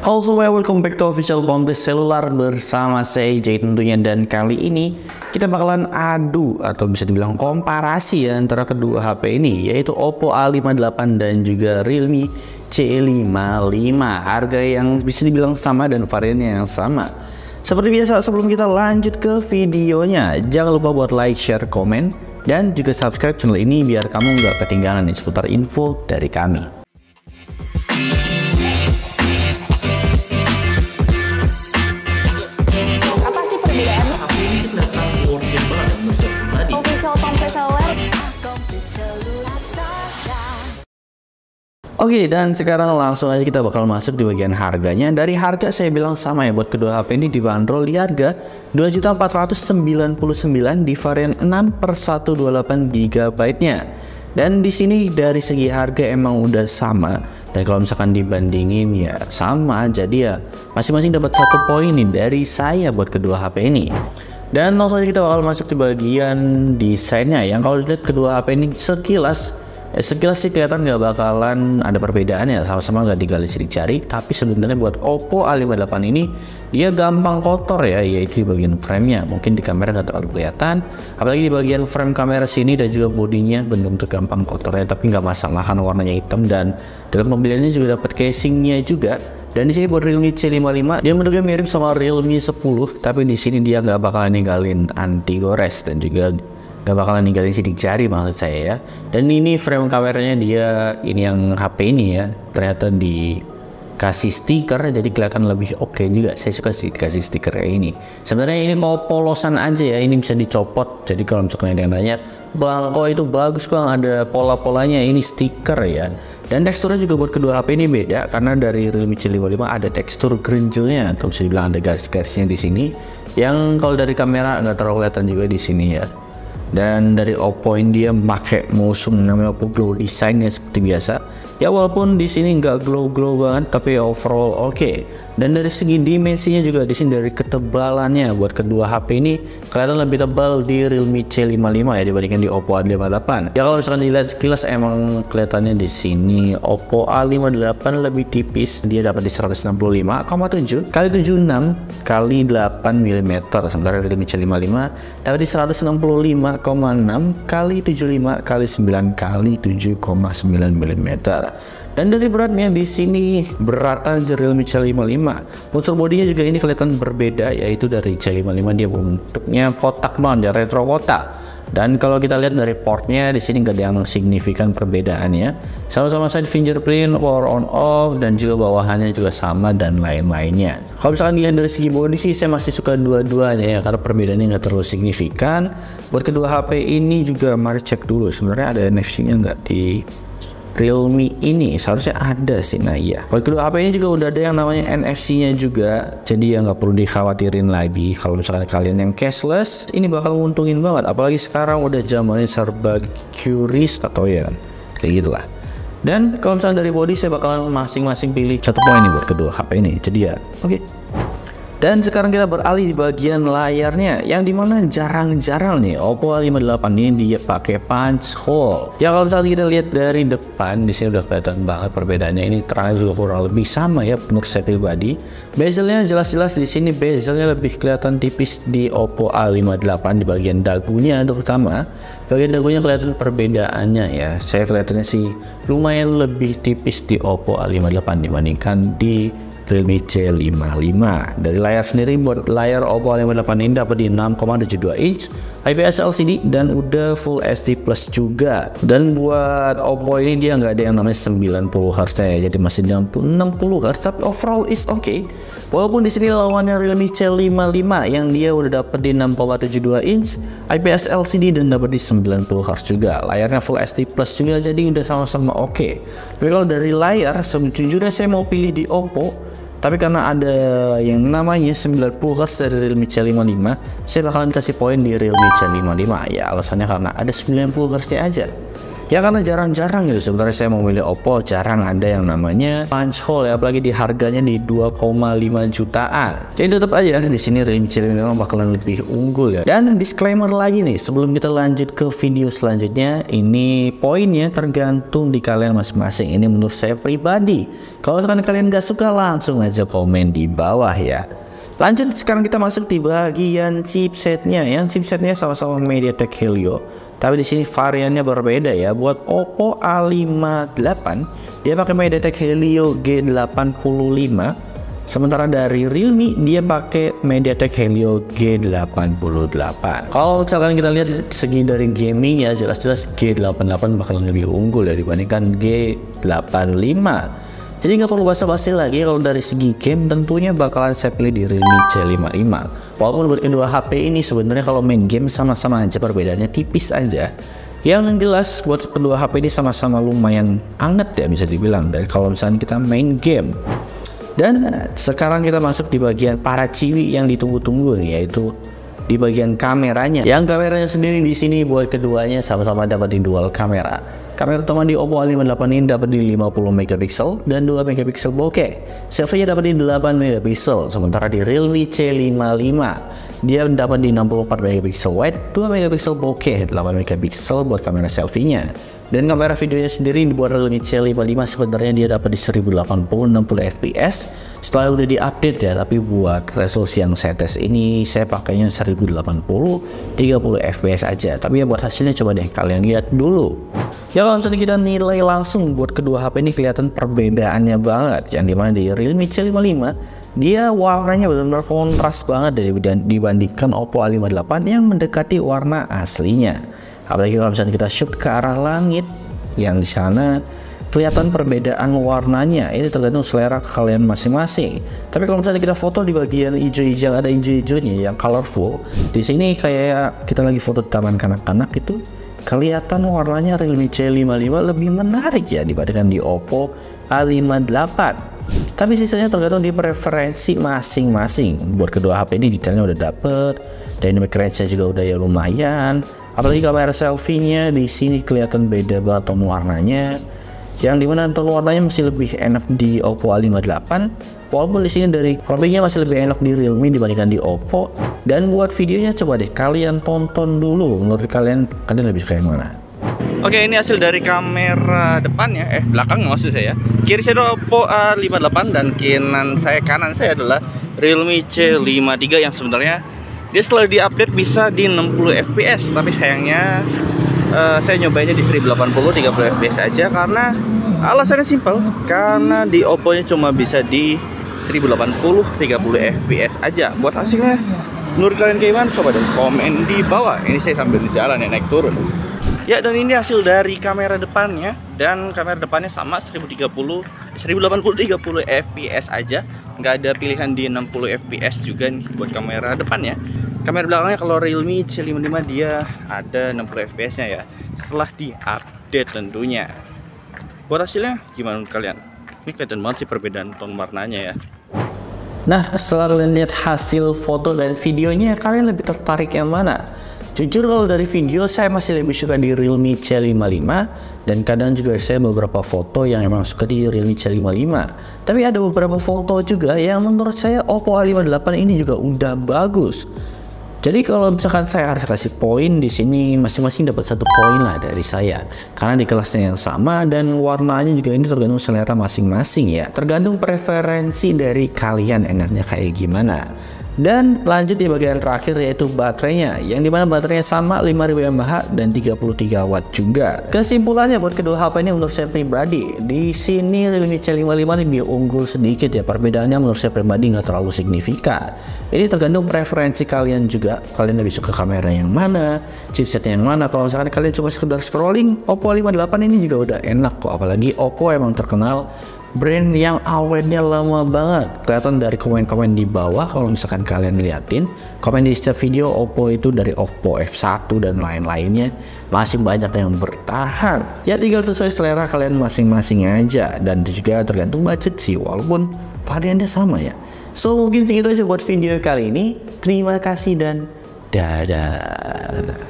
Halo semua, welcome back to official Kompleks Selular bersama saya Jay tentunya, dan kali ini kita bakalan adu atau bisa dibilang komparasi ya antara kedua HP ini, yaitu Oppo A58 dan juga Realme C55. Harga yang bisa dibilang sama dan variannya yang sama. Seperti biasa, sebelum kita lanjut ke videonya, jangan lupa buat like, share, komen, dan juga subscribe channel ini biar kamu nggak ketinggalan nih seputar info dari kami. Oke, dan sekarang langsung aja kita bakal masuk di bagian harganya. Dari harga saya bilang sama ya, buat kedua HP ini dibanderol di harga 2.499.000 di varian 6/128 GB nya. Dan di sini dari segi harga emang udah sama. Dan kalau misalkan dibandingin ya sama, jadi ya masing-masing dapat 1 poin nih dari saya buat kedua HP ini. Dan langsung aja kita bakal masuk di bagian desainnya. Yang kalau dilihat kedua HP ini sekilas sih kelihatan nggak bakalan ada perbedaan ya, sama-sama nggak digali sidik jari. Tapi sebenarnya buat Oppo A58 ini dia gampang kotor ya, yaitu di bagian framenya. Mungkin di kamera nggak terlalu kelihatan, apalagi di bagian frame kamera sini dan juga bodinya benar-benar gampang kotornya. Tapi nggak masalah kan warnanya hitam, dan dalam pembeliannya juga dapat casingnya juga. Dan di sini buat Realme C55 dia bentuknya mirip sama Realme 10, tapi di sini dia nggak bakalan ninggalin anti gores dan juga gak bakalan ninggalin sidik jari maksud saya ya. Dan ini frame kameranya dia, ini yang HP ini ya, ternyata dikasih stiker jadi kelihatan lebih oke juga. Saya suka sih dikasih stiker kayak ini. Sebenarnya ini mau polosan aja ya, ini bisa dicopot. Jadi kalau misalkan ada yang nanya, "Bang, kok itu bagus bang, ada pola-polanya?" Ini stiker ya. Dan teksturnya juga buat kedua HP ini beda, karena dari Realme C55 ada tekstur grenjelnya atau bisa dibilang ada garis-garisnya di sini, yang kalau dari kamera nggak terlalu kelihatan juga di sini ya. Dan dari Oppo ini dia pakai motion namanya Oppo Glow Design ya, seperti biasa ya, walaupun di sini nggak glow banget tapi overall oke. Dan dari segi dimensinya juga di sini, dari ketebalannya buat kedua HP ini kelihatan lebih tebal di Realme C55 ya dibandingkan di Oppo A58. Ya kalau misalkan dilihat sekilas emang kelihatannya di sini Oppo A58 lebih tipis, dia dapat di 165,7 x 76 x 8 mm, sementara Realme C55 dapat di 165,6 x 75 x 9 x 7,9 mm. Dan dari beratnya di sini beratan Realme C55. Unsur bodinya juga ini kelihatan berbeda, yaitu dari C55 dia bentuknya kotak banget ya, retro kotak. Dan kalau kita lihat dari portnya di sini nggak ada yang signifikan perbedaannya. Sama-sama side fingerprint, power on off, dan juga bawahannya juga sama dan lain-lainnya. Kalau misalkan dilihat dari segi bodi sih saya masih suka dua-duanya ya, karena perbedaannya nggak terlalu signifikan. Buat kedua HP ini juga mari cek dulu sebenarnya ada NFC-nya nggak di Realme ini, seharusnya ada sih. Nah iya, buat kedua HP ini juga udah ada yang namanya NFC-nya juga, jadi ya nggak perlu dikhawatirin lagi. Kalau misalkan kalian yang cashless, ini bakal nguntungin banget, apalagi sekarang udah zamannya serba QRIS atau ya kayak gitulah. Dan kalau misalkan dari body saya bakalan masing-masing pilih 1 poin nih buat kedua HP ini, jadi ya oke. Dan sekarang kita beralih di bagian layarnya, yang dimana jarang-jarang nih Oppo A58 ini dia pakai punch hole. Ya kalau misalnya kita lihat dari depan di sini udah kelihatan banget perbedaannya. Ini terangnya juga kurang lebih sama ya menurut saya pribadi. Bezelnya jelas-jelas di sini bezelnya lebih kelihatan tipis di Oppo A58 di bagian dagunya, terutama bagian dagunya kelihatan perbedaannya ya. Saya kelihatannya sih lumayan lebih tipis di Oppo A58 dibandingkan di Realme C55. Dari layar sendiri, buat layar Oppo A58 ini dapat di 6,72 inch IPS LCD dan udah Full HD Plus juga. Dan buat Oppo ini dia nggak ada yang namanya 90 Hz ya, jadi masih 60 Hz, tapi overall is okay. Walaupun di sini lawannya Realme C55 yang dia udah dapat di 6,72 inch IPS LCD dan dapat di 90 Hz juga. Layarnya Full HD Plus juga, jadi udah sama-sama oke. Tapi kalau dari layar, sejujurnya saya mau pilih di Oppo. Tapi karena ada yang namanya 90 Hz dari Realme C55, saya bakalan kasih poin di Realme C55 ya. Alasannya karena ada 90 Hz aja. Ya karena jarang-jarang gitu sebenarnya saya memilih Oppo, jarang ada yang namanya punch hole ya, apalagi di harganya di 2,5 jutaan. Jadi tetap aja di sini Realme C5 bakalan lebih unggul ya. Dan disclaimer lagi nih sebelum kita lanjut ke video selanjutnya, ini poinnya tergantung di kalian masing-masing. Ini menurut saya pribadi. Kalau misalkan kalian gak suka langsung aja komen di bawah ya. Lanjut, sekarang kita masuk di bagian chipsetnya. Yang chipsetnya sama-sama MediaTek Helio, tapi di sini variannya berbeda ya. Buat Oppo A58 dia pakai MediaTek Helio G85, sementara dari Realme dia pakai MediaTek Helio G88. Kalau misalkan kita lihat segi dari gaming ya, jelas-jelas G88 bakalan lebih unggul ya dibandingkan G85. Jadi nggak perlu basa-basi lagi, kalau dari segi game tentunya bakalan saya pilih di Realme C55. Walaupun buat kedua HP ini sebenarnya kalau main game sama-sama aja, perbedaannya tipis aja. Yang jelas buat kedua HP ini sama-sama lumayan anget ya bisa dibilang, dari kalau misalnya kita main game. Dan sekarang kita masuk di bagian para ciwi yang ditunggu-tunggu nih, yaitu di bagian kameranya. Yang kameranya sendiri di sini buat keduanya sama-sama dapat di dual kamera. Kamera utama di Oppo A58 ini dapat di 50 megapiksel dan 2 megapiksel bokeh. Selfie-nya dapat di 8 megapiksel, sementara di Realme C55 dia dapat di 64 megapiksel wide, 2 megapiksel bokeh, 8 megapiksel buat kamera selfie-nya. Dan kamera videonya sendiri dibuat Realme C55 sebenarnya dia dapat di 1080 60 fps. Setelah udah diupdate ya, tapi buat resolusi yang saya tes ini saya pakainya 1080 30 fps aja. Tapi ya buat hasilnya coba deh kalian lihat dulu. Ya kalau misalnya kita nilai langsung buat kedua HP ini kelihatan perbedaannya banget. Yang dimana di Realme C55 dia warnanya benar-benar kontras banget dibandingkan Oppo A58 yang mendekati warna aslinya. Apalagi kalau misalnya kita shoot ke arah langit, yang di sana kelihatan perbedaan warnanya. Ini tergantung selera kalian masing-masing. Tapi kalau misalnya kita foto di bagian hijau-hijau, ada hijau-hijaunya yang colorful, di sini kayak kita lagi foto di taman kanak-kanak itu, kelihatan warnanya Realme C55 lebih menarik ya dibandingkan di Oppo A58. Tapi sisanya tergantung di preferensi masing-masing. Buat kedua HP ini detailnya udah dapet, dynamic range-nya juga udah ya lumayan. Apalagi kamera selfie-nya di sini kelihatan beda banget tone warnanya. Yang dimana tone warnanya masih lebih enak di Oppo A58, walaupun di sini dari croppingnya masih lebih enak di Realme dibandingkan di Oppo. Dan buat videonya coba deh kalian tonton dulu, menurut kalian lebih suka yang mana? Oke, ini hasil dari kamera depannya, belakang maksud saya. Kiri saya adalah Oppo A58 dan kanan saya adalah Realme C53 yang sebenarnya dia setelah diupdate bisa di 60 fps, tapi sayangnya saya nyobainnya di 1080 30 fps aja karena alasannya simpel, karena di Oppo nya cuma bisa di 1080 30 fps aja. Buat hasilnya menurut kalian gimana? Coba dong komen di bawah. Ini saya sambil jalan ya, naik turun. Ya, dan ini hasil dari kamera depannya, dan kamera depannya sama 1080 30 fps aja, nggak ada pilihan di 60 fps juga nih buat kamera depannya. Kamera belakangnya kalau Realme C55 dia ada 60 fps nya ya, setelah diupdate tentunya. Buat hasilnya gimana menurut kalian? Ini kelihatan banget sih perbedaan tone warnanya ya. Nah, setelah kalian lihat hasil foto dan videonya, kalian lebih tertarik yang mana? Jujur kalau dari video saya masih lebih suka di Realme C55, dan kadang juga saya beberapa foto yang emang suka di Realme C55. Tapi ada beberapa foto juga yang menurut saya Oppo A58 ini juga udah bagus. Jadi kalau misalkan saya harus kasih poin di sini, masing-masing dapat 1 poin lah dari saya, karena di kelasnya yang sama dan warnanya juga ini tergantung selera masing-masing ya, tergantung preferensi dari kalian enaknya kayak gimana. Dan lanjut di bagian terakhir yaitu baterainya, yang dimana baterainya sama 5000 mAh dan 33 watt juga. Kesimpulannya buat kedua HP ini menurut saya pribadi, di sini Realme C55 ini unggul sedikit ya, perbedaannya menurut saya pribadi nggak terlalu signifikan. Ini tergantung preferensi kalian juga, kalian lebih suka kamera yang mana, chipsetnya yang mana. Kalau misalkan kalian cuma sekedar scrolling, Oppo A58 ini juga udah enak kok, apalagi Oppo emang terkenal brand yang awetnya lama banget. Kelihatan dari komen-komen di bawah, kalau misalkan kalian liatin komen di setiap video Oppo itu, dari Oppo F1 dan lain-lainnya, masih banyak yang bertahan. Ya tinggal sesuai selera kalian masing-masing aja, dan juga tergantung budget sih, walaupun variannya sama ya. So mungkin segitu aja buat video kali ini. Terima kasih dan dadah.